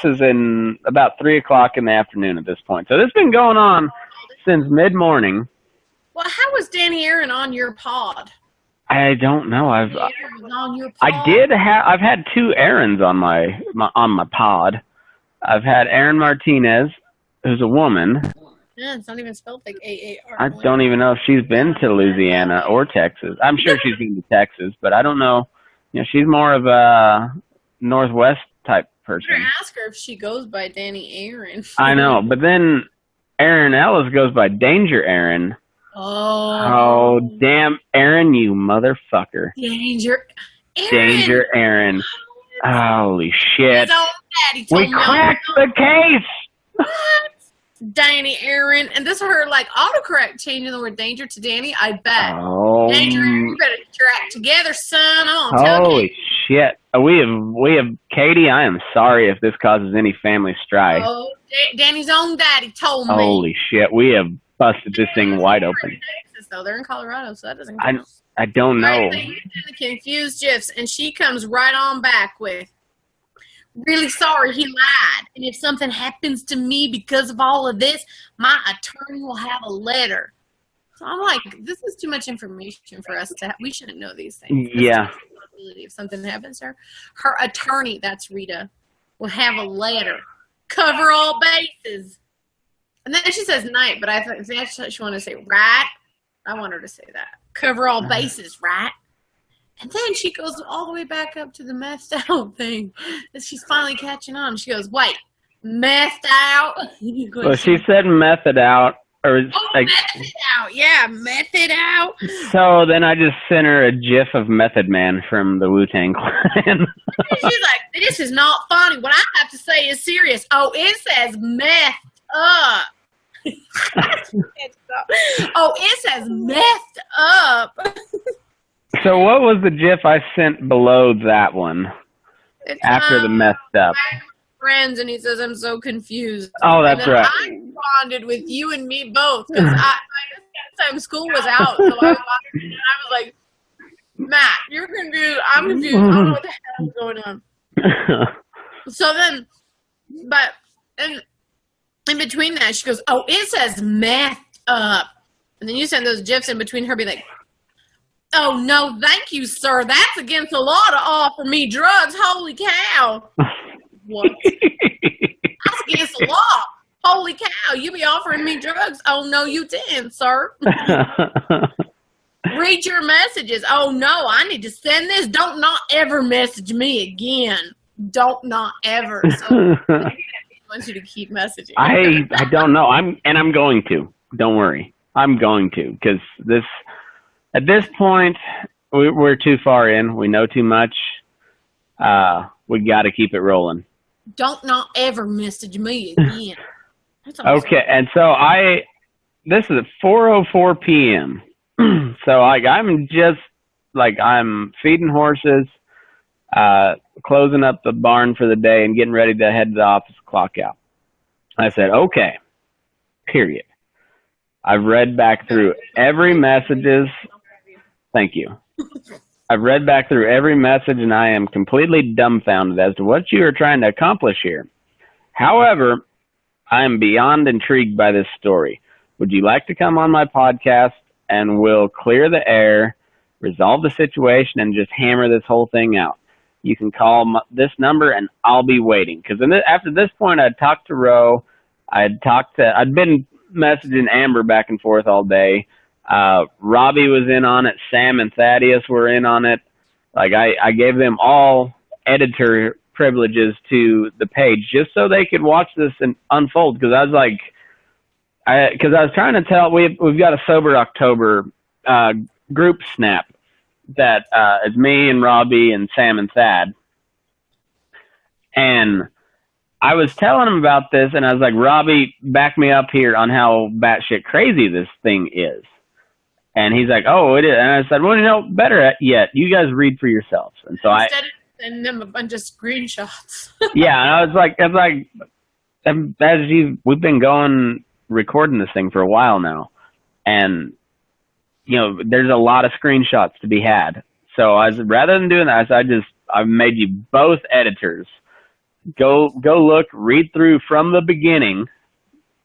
[SPEAKER 4] is in about 3 o'clock in the afternoon at this point. So this has been going on since mid-morning.
[SPEAKER 3] Well, how was Danny Aaron on your pod?
[SPEAKER 4] I don't know. I've had two Aarons on my pod. I've had Aaron Martinez, who's a woman.
[SPEAKER 3] Yeah, it's not even spelled like A-A-R.
[SPEAKER 4] I don't even know if she's been to Louisiana or Texas. I'm sure she's been to Texas, but I don't know. You know, she's more of a Northwest type person.
[SPEAKER 3] I'm gonna ask her if she goes by Danny Aaron.
[SPEAKER 4] I know, but then Aaron Ellis goes by Danger Aaron. Oh, damn, Aaron, you motherfucker.
[SPEAKER 3] Danger Aaron.
[SPEAKER 4] Danger Aaron. Holy shit.
[SPEAKER 3] His own daddy told
[SPEAKER 4] We cracked the case.
[SPEAKER 3] What? Danny Aaron. And this is her, like, autocorrect changing the word danger to Danny. I bet.
[SPEAKER 4] Oh.
[SPEAKER 3] Danger Aaron, you better get your act together, son. I'm gonna tell you.
[SPEAKER 4] Holy shit. We have Katie, I am sorry if this causes any family strife.
[SPEAKER 3] Oh, Danny's own daddy told me.
[SPEAKER 4] Holy shit. We have busted this thing wide open.
[SPEAKER 3] Texas, though. They're in Colorado, so that doesn't count.
[SPEAKER 4] I don't know.
[SPEAKER 3] Right, so you send the confused GIFs, and she comes right on back with, really sorry he lied. And if something happens to me because of all of this, my attorney will have a letter. So I'm like, this is too much information for us to have. We shouldn't know these things.
[SPEAKER 4] Yeah.
[SPEAKER 3] If something happens to her, her attorney, that's Rita, will have a letter. Cover all bases. And then she says night, but I think she wanted to say right. I want her to say that. Cover all bases, right? And then she goes all the way back up to the methed out thing. She's finally catching on. She goes, wait, methed out?
[SPEAKER 4] Well, she said method out. Or like,
[SPEAKER 3] method out. Yeah, method out.
[SPEAKER 4] So then I just sent her a GIF of Method Man from the Wu-Tang Clan.
[SPEAKER 3] She's like, this is not funny. What I have to say is serious. Oh, it says meth up. Oh, it says messed up.
[SPEAKER 4] So what was the GIF I sent below that one? After the messed up.
[SPEAKER 3] Friends, and he says, I'm so confused.
[SPEAKER 4] Oh, that's right.
[SPEAKER 3] I responded with you and me both, because by this time school was out, so I was like, Matt, you're confused. I'm confused. I don't know what the hell is going on. So then, but in between that, she goes, "Oh, it says meth up," and then you send those gifs in between her, be like, "Oh no, thank you, sir. That's against the law to offer me drugs. Holy cow!" What? That's against the law. Holy cow! You be offering me drugs? Oh no, you didn't, sir. Read your messages. Oh no, I need to send this. Don't not ever message me again. Don't not ever. So I want you to keep messaging.
[SPEAKER 4] I don't know. I'm going to. Don't worry. I'm going to, because at this point we're too far in. We know too much. We got to keep it rolling.
[SPEAKER 3] Don't not ever message me again.
[SPEAKER 4] Okay, and so this is at 4:04 p.m. So I'm just I'm feeding horses, closing up the barn for the day and getting ready to head to the office, clock out. I said, okay, period. I've read back through every messages. Thank you. I've read back through every message and I am completely dumbfounded as to what you are trying to accomplish here. However, I am beyond intrigued by this story. Would you like to come on my podcast and we'll clear the air, resolve the situation, and just hammer this whole thing out? You can call this number and I'll be waiting. Because after this point, I'd talked to Ro. I'd been messaging Amber back and forth all day. Robbie was in on it. Sam and Thaddeus were in on it. I gave them all editor privileges to the page just so they could watch this and unfold. Because I was trying to tell, we've got a Sober October group snap that is me and Robbie and Sam and Thad. And I was telling him about this, and I was like, Robbie, back me up here on how batshit crazy this thing is. And he's like, oh, it is. And I said, well, better yet, you guys read for yourselves. And so
[SPEAKER 3] Instead of sending them a bunch of screenshots.
[SPEAKER 4] Yeah, and I was like, we've been recording this thing for a while now. And, there's a lot of screenshots to be had. So rather than doing that, I've made you both editors. Go look, read through from the beginning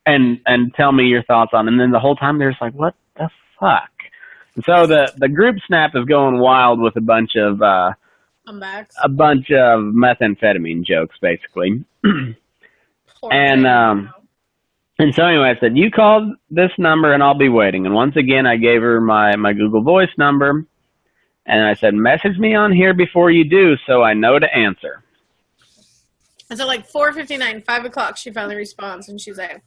[SPEAKER 4] and tell me your thoughts on it. And then the whole time they're just like, what the fuck? And so the group snap is going wild with a bunch of methamphetamine jokes, basically. And so anyway, I said, you called this number and I'll be waiting. And once again, I gave her my Google Voice number. And I said, message me on here before you do so I know to answer.
[SPEAKER 3] And so 4:59, 5 o'clock, she finally responds. And she's like,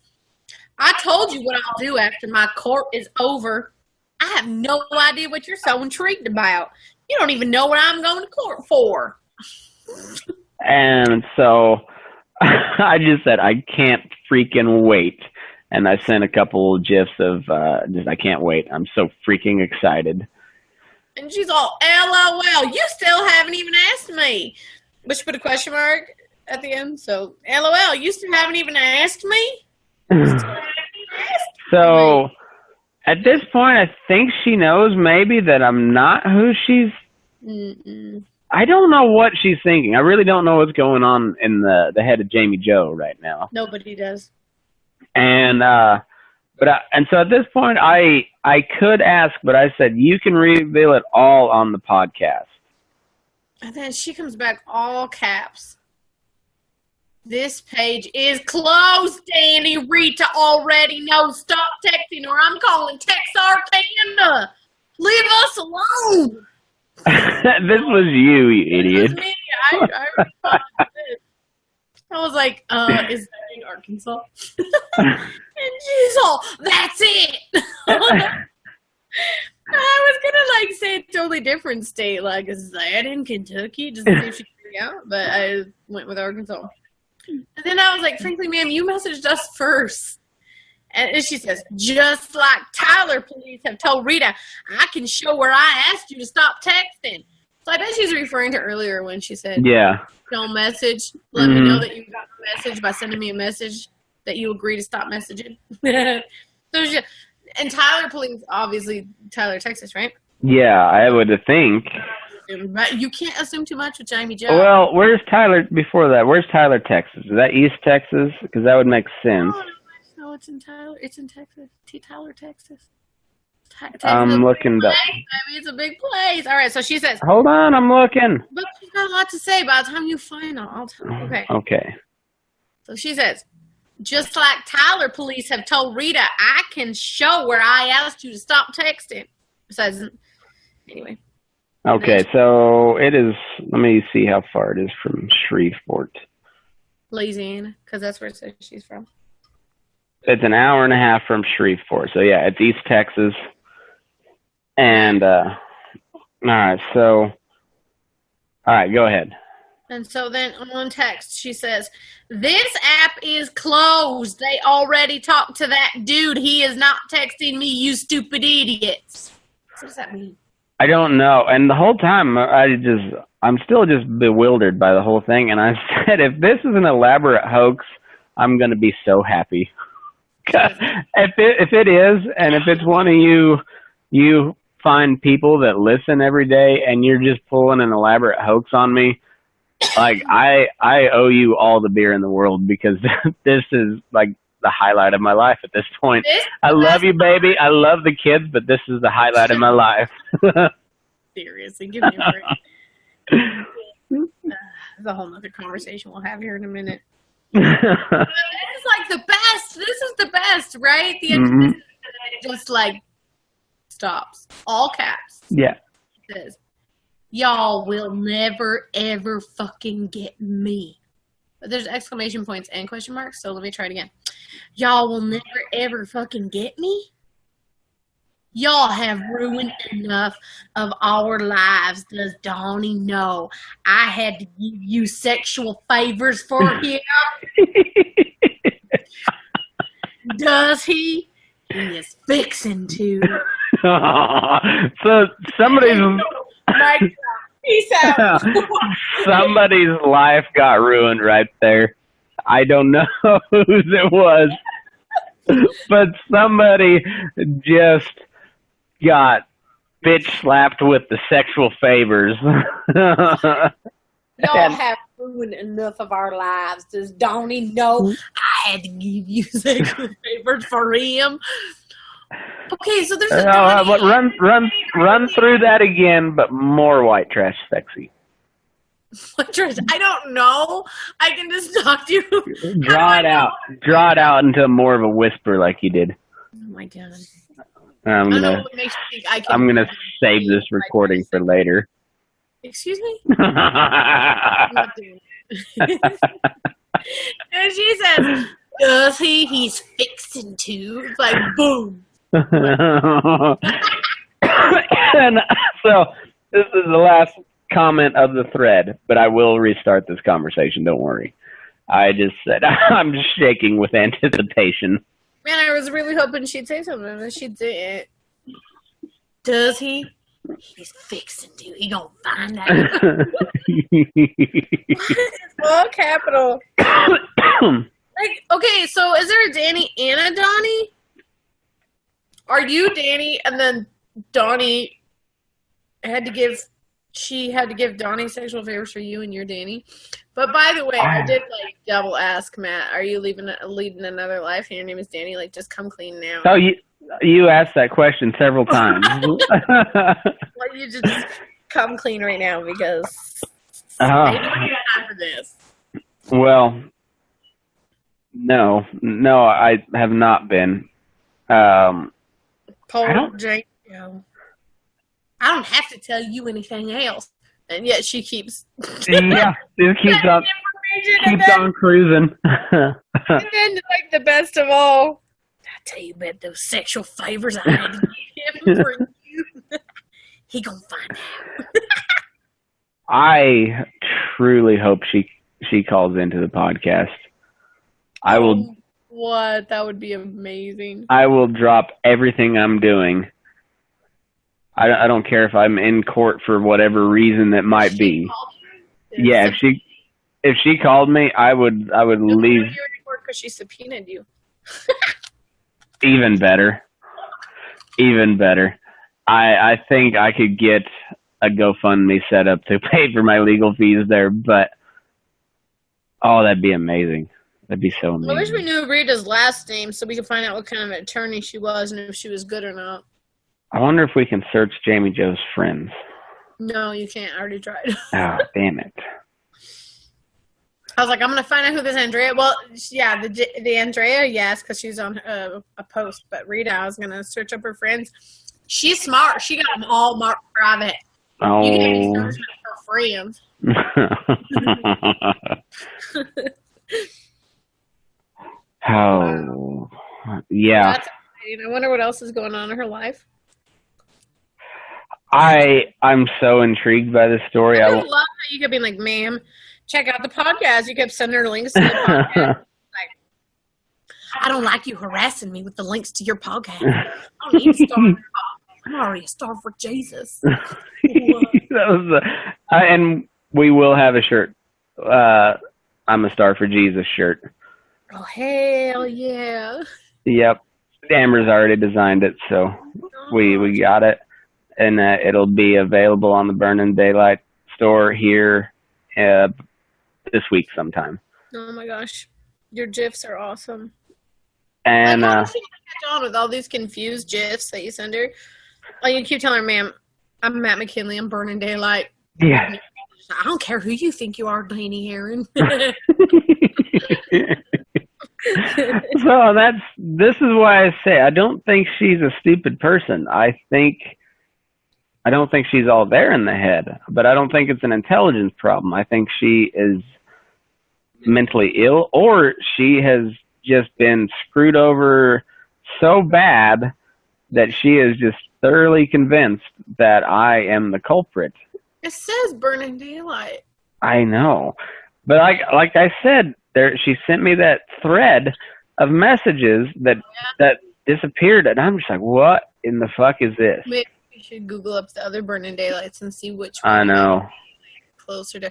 [SPEAKER 3] I told you what I'll do after my court is over. I have no idea what you're so intrigued about. You don't even know what I'm going to court for.
[SPEAKER 4] And so I just said, I can't freaking wait. And I sent a couple GIFs of I can't wait. I'm so freaking excited.
[SPEAKER 3] And she's all, LOL, you still haven't even asked me. But she put a question mark at the end. So, LOL, you still haven't even asked me?
[SPEAKER 4] So, at this point, I think she knows maybe that I'm not who she's...
[SPEAKER 3] Mm-mm.
[SPEAKER 4] I don't know what she's thinking. I really don't know what's going on in the head of Jamie Jo right now.
[SPEAKER 3] Nobody does.
[SPEAKER 4] And so at this point, I could ask, but I said, you can reveal it all on the podcast.
[SPEAKER 3] And then she comes back all caps. This page is closed, Danny. Rita already knows. Stop texting or I'm calling Texarkana. Leave us alone.
[SPEAKER 4] This was you idiot.
[SPEAKER 3] This was me. I responded to this. I was like, is that in Arkansas? And she's all, that's it. I was going to say a totally different state. Is that in Kentucky? Just to see if she could figure out. But I went with Arkansas. And then I was like, frankly, ma'am, you messaged us first. And she says, just like Tyler police have told Rita, I can show where I asked you to stop texting. So I bet she's referring to earlier when she said,
[SPEAKER 4] yeah,
[SPEAKER 3] don't message. Let me know that you got the message by sending me a message that you agree to stop messaging. And Tyler police, obviously, Tyler, Texas, right?
[SPEAKER 4] Yeah, I would think.
[SPEAKER 3] assume, but you can't assume too much with Jamie Jo.
[SPEAKER 4] Well, where's Tyler before that? Where's Tyler, Texas? Is that East Texas? Because that would make sense.
[SPEAKER 3] No, it's in Tyler. It's in Texas. Tyler, Texas.
[SPEAKER 4] I'm looking up.
[SPEAKER 3] Maybe it's a big place. All right, so she says.
[SPEAKER 4] Hold on, I'm looking.
[SPEAKER 3] But she's got a lot to say. By the time you find out, I'll tell you. Okay.
[SPEAKER 4] Okay.
[SPEAKER 3] So she says, just like Tyler police have told Rita, I can show where I asked you to stop texting. Besides, anyway.
[SPEAKER 4] Okay, so it is, let me see how far it is from Shreveport.
[SPEAKER 3] Louisiana, because that's where it says she's from.
[SPEAKER 4] It's an hour and a half from Shreveport. So, yeah, it's East Texas. And, all right, so, all right, go ahead.
[SPEAKER 3] And so then on text, she says, this app is closed. They already talked to that dude. He is not texting me, you stupid idiots. What does that mean?
[SPEAKER 4] I don't know. And the whole time, I'm still just bewildered by the whole thing. And I said, if this is an elaborate hoax, I'm going to be so happy. If it is, and if it's one of you find people that listen every day and you're just pulling an elaborate hoax on me, like I owe you all the beer in the world, because this is like the highlight of my life at this point. I love you, baby. I love the kids, but this is the highlight of my life.
[SPEAKER 3] Seriously, give me a break. That's a whole other conversation we'll have here in a minute. This is like the best. This is the best, right? The end of this just like stops. All caps.
[SPEAKER 4] Yeah.
[SPEAKER 3] It says, y'all will never, ever fucking get me. But there's exclamation points and question marks, so let me try it again. Y'all will never, ever fucking get me? Y'all have ruined enough of our lives. Does Donnie know I had to give you sexual favors for him? Does he? He is fixing to.
[SPEAKER 4] So somebody's...
[SPEAKER 3] Peace out.
[SPEAKER 4] Somebody's life got ruined right there. I don't know whose it was, but somebody just got bitch slapped with the sexual favors.
[SPEAKER 3] Y'all have ruined enough of our lives. Does Donnie know I had to give you sexual favors for him? Okay, so there's a
[SPEAKER 4] run through that again, but more white trash sexy.
[SPEAKER 3] What trash? I don't know. I can just talk to you.
[SPEAKER 4] Draw it out into more of a whisper like you did.
[SPEAKER 3] Oh my god.
[SPEAKER 4] I'm gonna save this recording for later.
[SPEAKER 3] Excuse me? I'm not doing it. And she says, does he? He's fixing to. It's like, boom.
[SPEAKER 4] And so this is the last comment of the thread, but I will restart this conversation. Don't worry. I just said I'm just shaking with anticipation.
[SPEAKER 3] Man, I was really hoping she'd say something, and she didn't. Does he? He's fixing to. He gonna find out. All capital. Like, okay, so is there a Danny and a Donnie? Are you Danny, and then Donnie had to give Donnie sexual favors for you, and you're Danny? But by the way, I did like double ask Matt, are you leading another life and your name is Danny? Like, just come clean now.
[SPEAKER 4] Oh, you asked that question several times.
[SPEAKER 3] Well, you just come clean right now, because I don't have time for this.
[SPEAKER 4] Well, no, I have not been.
[SPEAKER 3] I don't have to tell you anything else, and yet she keeps.
[SPEAKER 4] Yeah, it keeps on cruising.
[SPEAKER 3] And then, like, the best of all, I tell you about those sexual favors I had to give him for you. He gonna find out.
[SPEAKER 4] I truly hope she calls into the podcast. I will.
[SPEAKER 3] What? That would be amazing.
[SPEAKER 4] I will drop everything I'm doing. I don't care if I'm in court for whatever reason that might be. Yeah, if she called me, I would leave.
[SPEAKER 3] Because she subpoenaed you.
[SPEAKER 4] Even better. I think I could get a GoFundMe set up to pay for my legal fees there, but that'd be amazing. That'd be so amazing.
[SPEAKER 3] I wish we knew Rita's last name so we could find out what kind of attorney she was and if she was good or not.
[SPEAKER 4] I wonder if we can search Jamie Jo's friends.
[SPEAKER 3] No, you can't. I already tried.
[SPEAKER 4] Oh, damn it.
[SPEAKER 3] I was like, I'm going to find out who this Andrea. Well, yeah, the Andrea, yes, because she's on a post. But Rita, I was going to search up her friends. She's smart. She got them all marked private.
[SPEAKER 4] Oh.
[SPEAKER 3] You can even search her friends.
[SPEAKER 4] Oh, yeah.
[SPEAKER 3] That's exciting. I wonder what else is going on in her life.
[SPEAKER 4] I'm so intrigued by this story.
[SPEAKER 3] I love how you kept being like, ma'am, check out the podcast. You kept sending her links to the podcast. Like, I don't like you harassing me with the links to your podcast. I don't need to start. I'm already a star for Jesus.
[SPEAKER 4] And we will have a shirt. I'm a Star for Jesus shirt.
[SPEAKER 3] Oh, hell yeah.
[SPEAKER 4] Yep. Amber's already designed it, so we got it. And it'll be available on the Burning Daylight store here this week sometime.
[SPEAKER 3] Oh my gosh. Your GIFs are awesome.
[SPEAKER 4] And
[SPEAKER 3] like, how does she catch on with all these confused GIFs that you send her? Like, you keep telling her, ma'am, I'm Matt McKinley, I'm Burning Daylight.
[SPEAKER 4] Yeah.
[SPEAKER 3] I don't care who you think you are, Danny Aaron.
[SPEAKER 4] So this is why I say I don't think she's a stupid person. I don't think she's all there in the head, but I don't think it's an intelligence problem. I think she is mentally ill, or she has just been screwed over so bad that she is just thoroughly convinced that I am the culprit.
[SPEAKER 3] It says Burning Daylight.
[SPEAKER 4] I know. But like I said, she sent me that thread of messages that disappeared, and I'm just like, what in the fuck is this?
[SPEAKER 3] Maybe we should Google up the other Burning Daylights and see which one
[SPEAKER 4] I know.
[SPEAKER 3] is closer to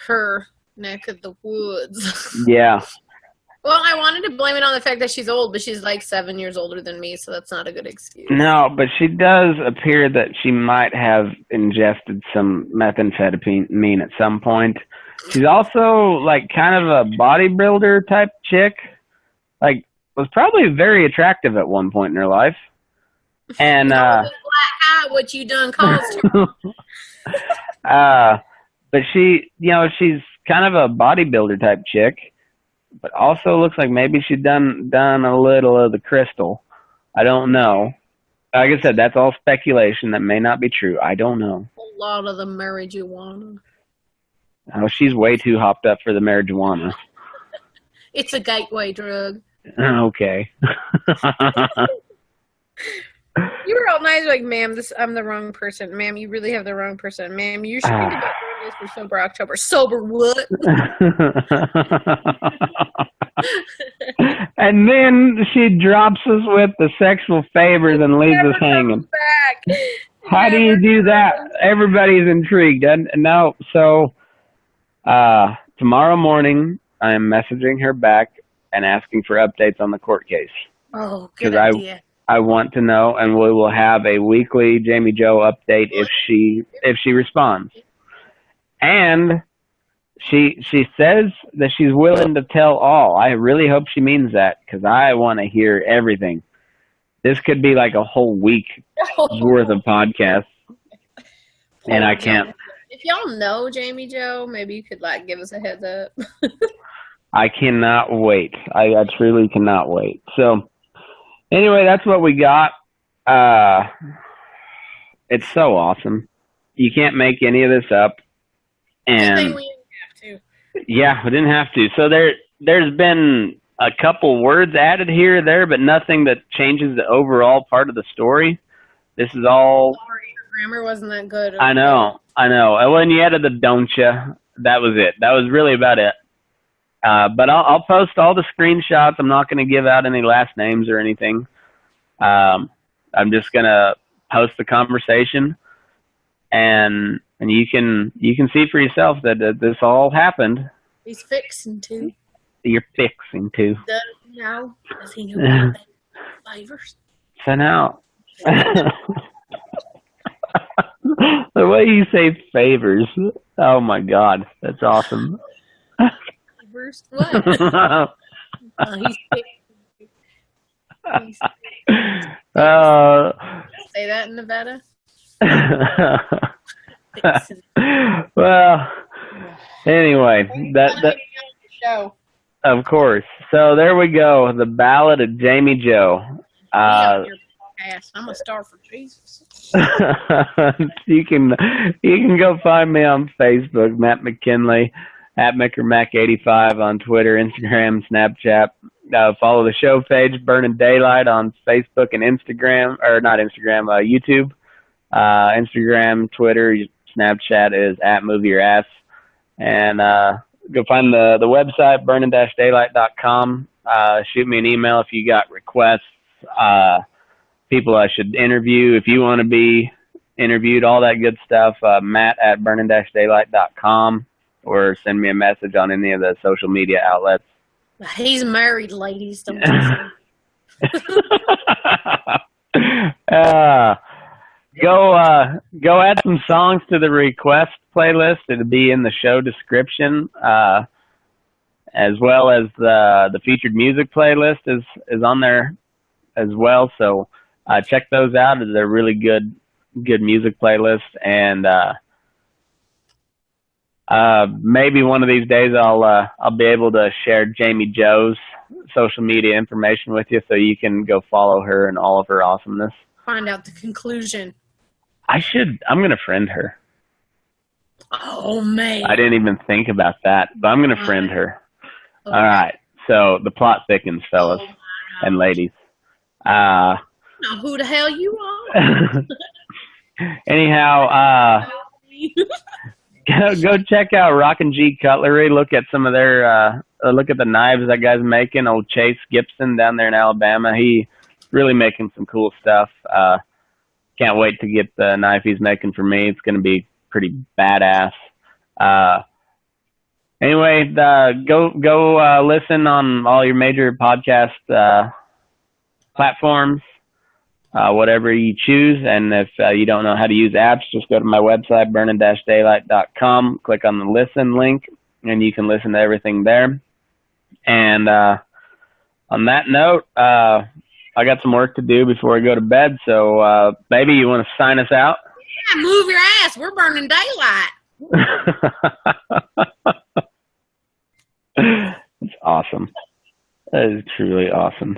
[SPEAKER 3] her neck of the woods.
[SPEAKER 4] Yeah.
[SPEAKER 3] Well, I wanted to blame it on the fact that she's old, but she's like 7 years older than me, so that's not a good excuse.
[SPEAKER 4] No, but she does appear that she might have ingested some methamphetamine at some point. She's also like kind of a bodybuilder type chick. Like, was probably very attractive at one point in her life. And
[SPEAKER 3] black eye, what you done caused
[SPEAKER 4] her. But she, she's kind of a bodybuilder type chick. But also looks like maybe she's done a little of the crystal. I don't know. Like I said, that's all speculation. That may not be true. I don't know.
[SPEAKER 3] A lot of the marijuana.
[SPEAKER 4] Oh, she's way too hopped up for the marijuana.
[SPEAKER 3] It's a gateway drug.
[SPEAKER 4] Okay.
[SPEAKER 3] You were all nice, like, ma'am, I'm the wrong person. Ma'am, you really have the wrong person. Ma'am, you should be doing this for Sober October. Sober what?
[SPEAKER 4] And then she drops us with the sexual favors and leaves us hanging.
[SPEAKER 3] Back.
[SPEAKER 4] How do you do that? Everybody's intrigued. And no, so tomorrow morning I am messaging her back and asking for updates on the court case.
[SPEAKER 3] Oh, good idea.
[SPEAKER 4] I want to know, and we will have a weekly Jamie Jo update if she responds. And she says that she's willing to tell all. I really hope she means that, because I want to hear everything. This could be like a whole week worth of podcasts, and I can't.
[SPEAKER 3] If y'all know Jamie Jo, maybe you could like give us a heads up.
[SPEAKER 4] I cannot wait. I truly cannot wait. So. Anyway, that's what we got. It's so awesome. You can't make any of this up. And we didn't have to. Yeah, we didn't have to. So there's been a couple words added here or there, but nothing that changes the overall part of the story. This is all.
[SPEAKER 3] Sorry, your grammar wasn't that good.
[SPEAKER 4] I know. And when you added the don't ya, that was it. That was really about it. But I'll post all the screenshots. I'm not going to give out any last names or anything. I'm just going to post the conversation, and you can see for yourself that this all happened.
[SPEAKER 3] He's fixing to.
[SPEAKER 4] You're fixing to.
[SPEAKER 3] Does he know? Does he know about flavors?
[SPEAKER 4] So now. The way you say favors. Oh my God, that's awesome.
[SPEAKER 3] First what? He's say that in Nevada?
[SPEAKER 4] Well, anyway, that
[SPEAKER 3] show.
[SPEAKER 4] of course. So there we go. The Ballad of Jamie Jo.
[SPEAKER 3] I'm a star for Jesus.
[SPEAKER 4] you can go find me on Facebook, Matt McKinley, at MckerMac85 on Twitter, Instagram, Snapchat. Follow the show page, Burning Daylight, on Facebook and Instagram, or not Instagram, YouTube. Instagram, Twitter, Snapchat is at MovieYourAss. And go find the website, burning-daylight.com. Shoot me an email if you got requests, people I should interview, if you want to be interviewed, all that good stuff. Matt at burning-daylight.com, or send me a message on any of the social media outlets.
[SPEAKER 3] He's married, ladies. Don't you
[SPEAKER 4] Go add some songs to the request playlist. It'll be in the show description, as well as the featured music playlist is on there as well. So check those out. They're really good music playlists, and maybe one of these days I'll be able to share Jamie Jo's social media information with you, so you can go follow her and all of her awesomeness.
[SPEAKER 3] Find out the conclusion.
[SPEAKER 4] I'm gonna friend her.
[SPEAKER 3] Oh man!
[SPEAKER 4] I didn't even think about that, but I'm gonna friend her. Okay. All right. So the plot thickens, fellas and ladies.
[SPEAKER 3] I don't know who the hell you are.
[SPEAKER 4] Anyhow, go check out Rockin' G Cutlery. Look at some of their look at the knives that guy's making. Old Chase Gibson down there in Alabama. He's really making some cool stuff. Can't wait to get the knife he's making for me. It's going to be pretty badass. Anyway, go listen on all your major podcast platforms, whatever you choose. And if you don't know how to use apps, just go to my website, burning-daylight.com, click on the listen link, and you can listen to everything there. And on that note, I got some work to do before I go to bed, so baby, you want to sign us out?
[SPEAKER 3] Yeah, move your ass. We're burning daylight.
[SPEAKER 4] It's awesome. That is truly awesome.